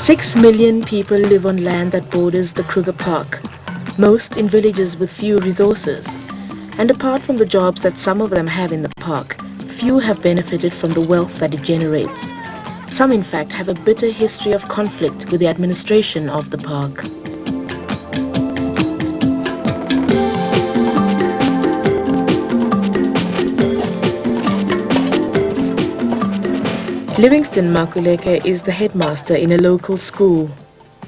6 million people live on land that borders the Kruger Park, most in villages with few resources. And apart from the jobs that some of them have in the park, few have benefited from the wealth that it generates. Some, in fact, have a bitter history of conflict with the administration of the park. Livingston Makuleke is the headmaster in a local school.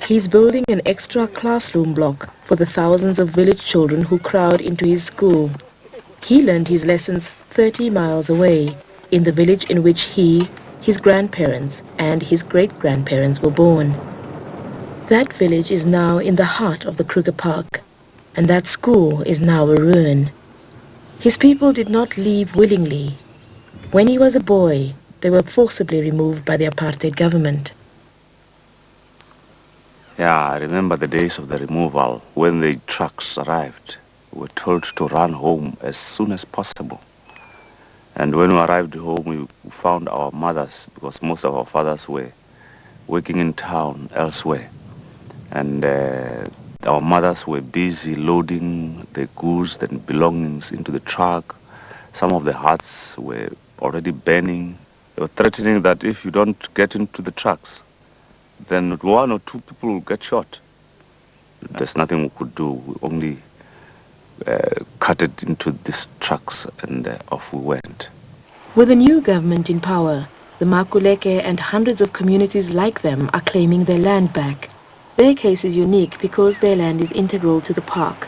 He's building an extra classroom block for the thousands of village children who crowd into his school. He learned his lessons 30 miles away, in the village in which he, his grandparents and his great-grandparents were born. That village is now in the heart of the Kruger Park, and that school is now a ruin. His people did not leave willingly. When he was a boy, they were forcibly removed by the apartheid government. Yeah, I remember the days of the removal. When the trucks arrived, we were told to run home as soon as possible. And when we arrived home, we found our mothers, because most of our fathers were working in town elsewhere. And our mothers were busy loading the goods and belongings into the truck. Some of the huts were already burning. They were threatening that if you don't get into the trucks, then 1 or 2 people will get shot. There's nothing we could do. We only cut it into these trucks and off we went. With the new government in power, the Makuleke and hundreds of communities like them are claiming their land back. Their case is unique because their land is integral to the park,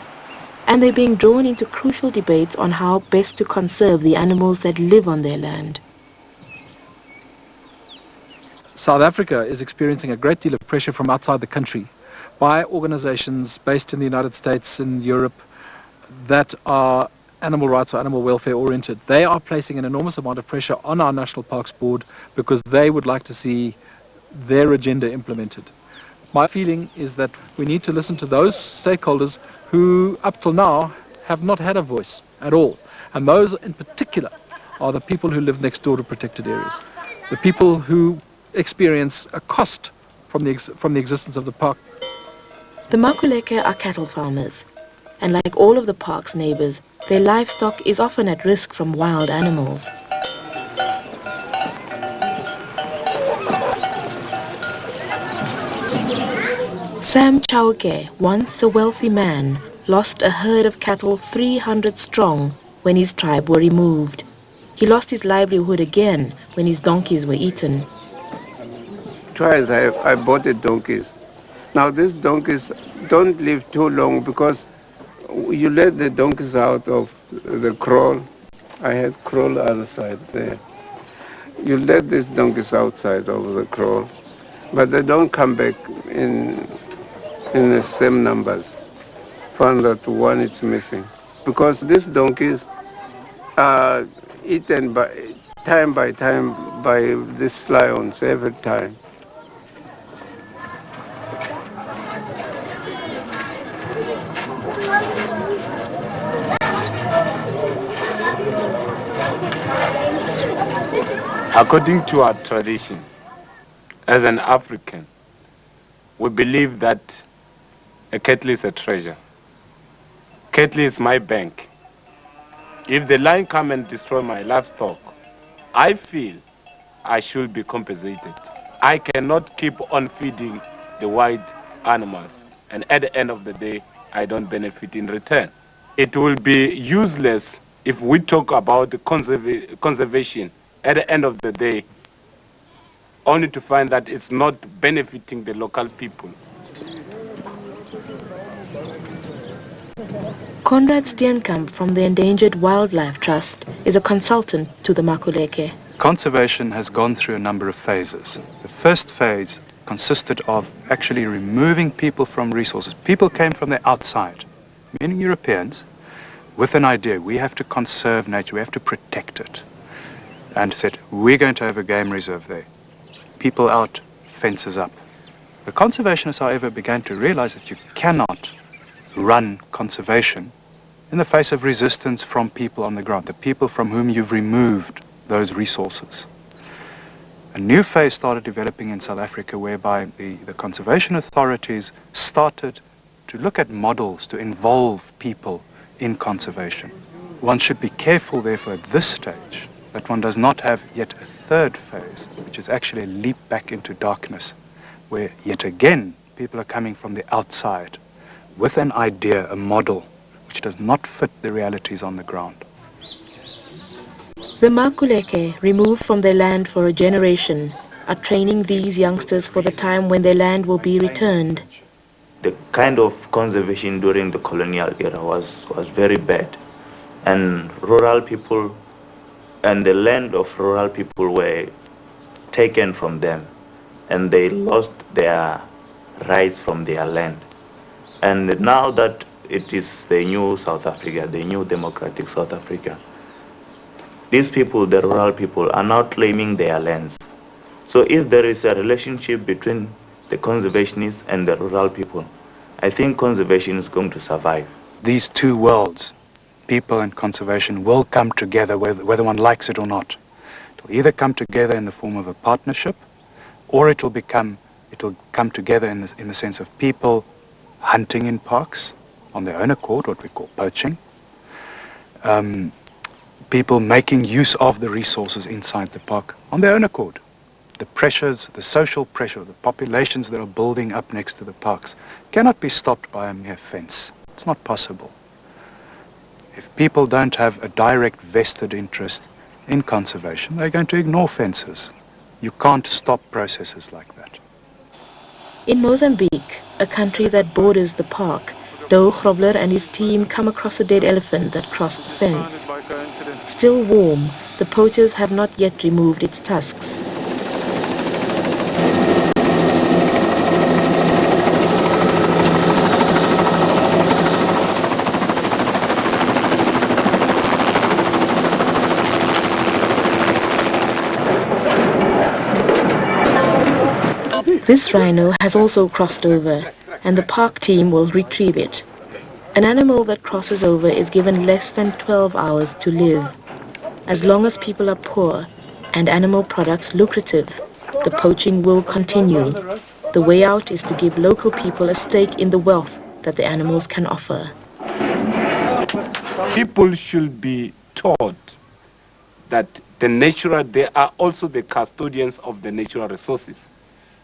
and they're being drawn into crucial debates on how best to conserve the animals that live on their land. South Africa is experiencing a great deal of pressure from outside the country by organizations based in the United States and Europe that are animal rights or animal welfare oriented. They are placing an enormous amount of pressure on our National Parks Board because they would like to see their agenda implemented. My feeling is that we need to listen to those stakeholders who up till now have not had a voice at all. And those in particular are the people who live next door to protected areas. The people who experience a cost from the existence of the park. The Makuleke are cattle farmers, and like all of the park's neighbors, their livestock is often at risk from wild animals. Sam Chauke, once a wealthy man, lost a herd of cattle 300 strong when his tribe were removed. He lost his livelihood again when his donkeys were eaten. Twice I bought the donkeys. Now these donkeys don't live too long because you let the donkeys out of the kraal. I had kraal other side there. You let these donkeys outside of the kraal, but they don't come back in the same numbers. Found that one is missing because these donkeys are eaten by time by these lions every time. According to our tradition, as an African, we believe that a cattle is a treasure. Cattle is my bank. If the lion come and destroy my livestock, I feel I should be compensated. I cannot keep on feeding the wild animals, and at the end of the day, I don't benefit in return. It will be useless if we talk about conservation at the end of the day, only to find that it's not benefiting the local people. Conrad Steenkamp from the Endangered Wildlife Trust is a consultant to the Makuleke. Conservation has gone through a number of phases. The first phase consisted of actually removing people from resources. People came from the outside, meaning Europeans, with an idea, we have to conserve nature, we have to protect it. And said, we're going to have a game reserve there. People out, fences up. The conservationists, however, began to realize that you cannot run conservation in the face of resistance from people on the ground, the people from whom you've removed those resources. a new phase started developing in South Africa whereby the conservation authorities started to look at models to involve people in conservation. One should be careful, therefore, at this stage that one does not have yet a third phase, which is actually a leap back into darkness, where yet again people are coming from the outside with an idea, a model, which does not fit the realities on the ground. The Makuleke, removed from their land for a generation, are training these youngsters for the time when their land will be returned. The kind of conservation during the colonial era was very bad, and rural people and the land of rural people were taken from them, and they lost their rights from their land. And now that it is the new South Africa, the new democratic South Africa, these people, the rural people, are now claiming their lands. So if there is a relationship between the conservationists and the rural people, I think conservation is going to survive. These two worlds, people and conservation, will come together whether one likes it or not. It will either come together in the form of a partnership, or it will come together in the sense of people hunting in parks on their own accord, what we call poaching. People making use of the resources inside the park on their own accord. The pressures, the social pressure, the populations that are building up next to the parks cannot be stopped by a mere fence. It's not possible. If people don't have a direct vested interest in conservation, they're going to ignore fences. You can't stop processes like that. In Mozambique, a country that borders the park, Dou Grobler and his team come across a dead elephant that crossed the fence. Still warm, the poachers have not yet removed its tusks. This rhino has also crossed over, and the park team will retrieve it. An animal that crosses over is given less than 12 hours to live. As long as people are poor and animal products lucrative, the poaching will continue. The way out is to give local people a stake in the wealth that the animals can offer. People should be taught that they are also the custodians of the natural resources.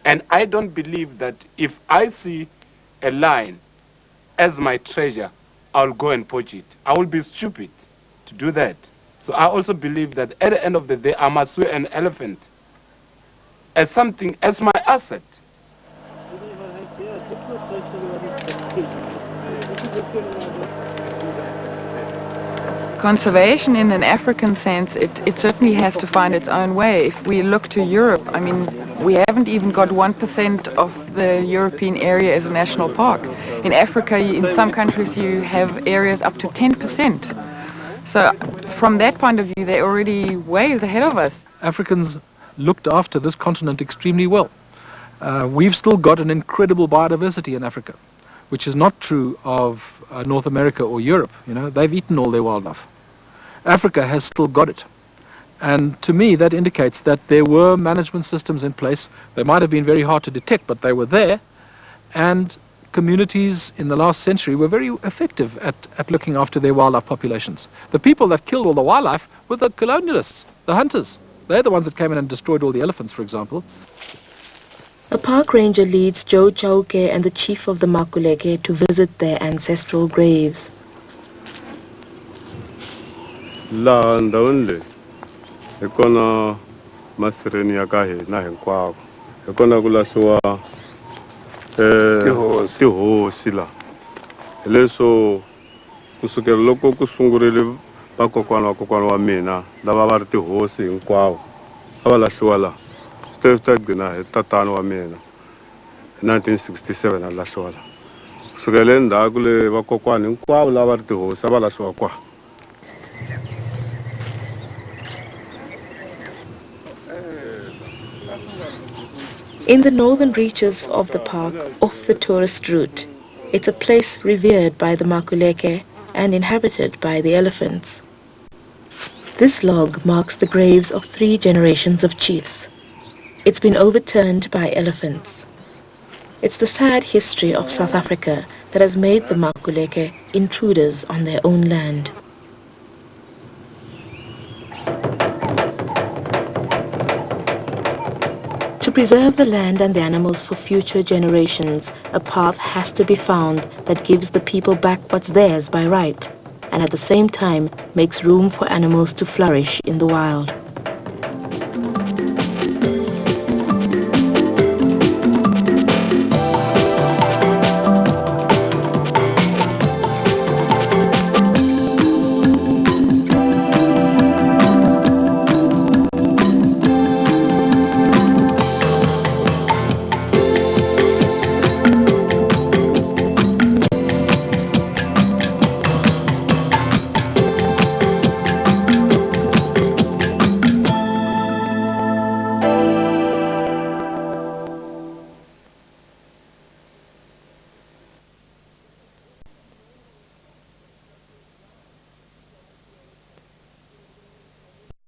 And I don't believe that if I see a lion as my treasure, I'll go and poach it. I will be stupid to do that. So I also believe that at the end of the day, I must see an elephant as something, as my asset. Conservation in an African sense, it certainly has to find its own way. If we look to Europe, I mean, we haven't even got 1% of the European area as a national park. In Africa, in some countries, you have areas up to 10%. So from that point of view, they're already ways ahead of us. Africans looked after this continent extremely well. We've still got an incredible biodiversity in Africa, which is not true of North America or Europe. You know, they've eaten all their wildlife. Africa has still got it. And to me, that indicates that there were management systems in place. They might have been very hard to detect, but they were there. And communities in the last century were very effective at looking after their wildlife populations. The people that killed all the wildlife were the colonialists, the hunters. They're the ones that came in and destroyed all the elephants, for example. A park ranger leads Joe Chauke and the chief of the Makuleke to visit their ancestral graves. La ndawonle ekona masireni ya ka hina hinkwako ekona ku lahliwa tihosi la leswo kusukela loko ku sungurile vakokwana wa mina lava va ri tihosi hinkwavo a va lahliwa la ta gqina hi tatana wa mina 1967 a lahliwa la kusukela endzhaku le vakokwana hinkwavo lava ri tihosi a va lahliwa kwa. In the northern reaches of the park, off the tourist route, it's a place revered by the Makuleke and inhabited by the elephants. This log marks the graves of 3 generations of chiefs. It's been overturned by elephants. It's the sad history of South Africa that has made the Makuleke intruders on their own land. To preserve the land and the animals for future generations, a path has to be found that gives the people back what's theirs by right, and at the same time makes room for animals to flourish in the wild.